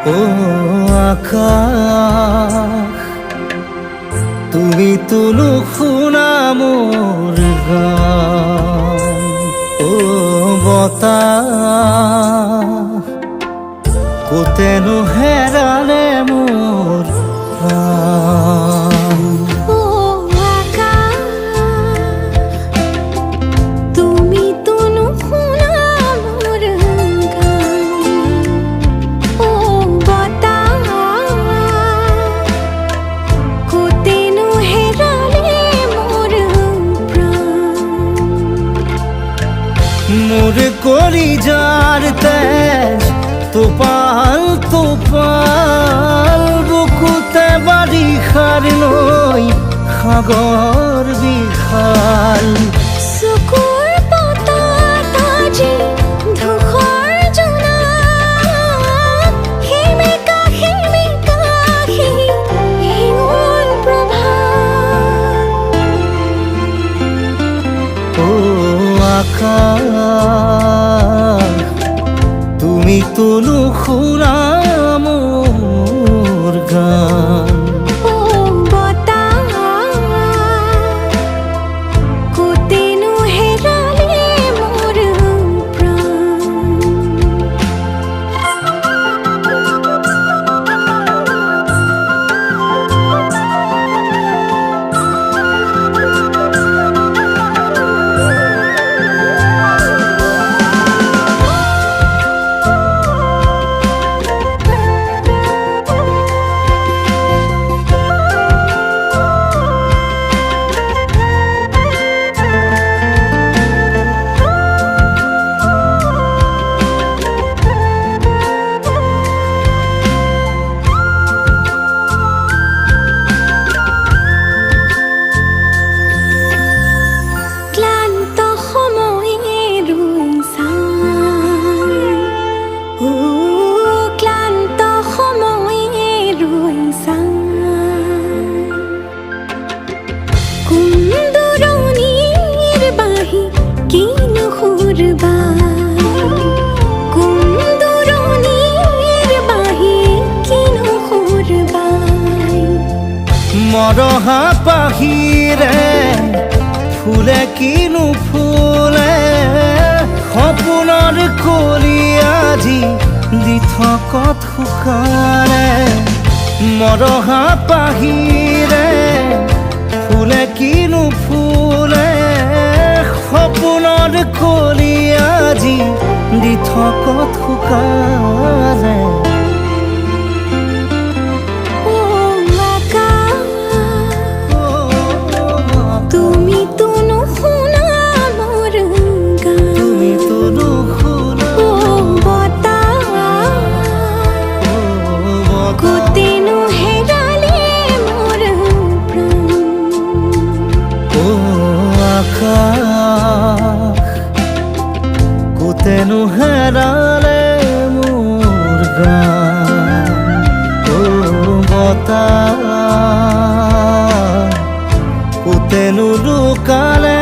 ও আকাশ তুমি তো নুশুনা মোৰ গান। ও বতাহ কোতেনো হেৰালে মোৰ প্ৰাণ। মোৰ কলিজাৰ তেজ তোপাল তোপাল বুকুতে বাৰিষাৰ নৈ সাগৰ বিশাল। চকুৰ পতাত আজি ধূসৰ জোনাক সেমেকা সেমেকা হিঙুল প্ৰভাত। ও আকাশ তুমি তো নুশুনা মোৰ গান। ও বতাহ কোতেনো হেৰালে মোৰ প্ৰাণ। মৰহা পাহিৰে ফুলে কিনো ফুলে সপোনৰ কলি আজি দি থকত শুকালে। মৰহা পাহিৰে ফুলে কিনো ফুলে সপোনৰ কলি আজি দি থকত শুকালে। কোতেনো হেৰালে মোৰ গান। ও বতাহ কোতেনো লুকালে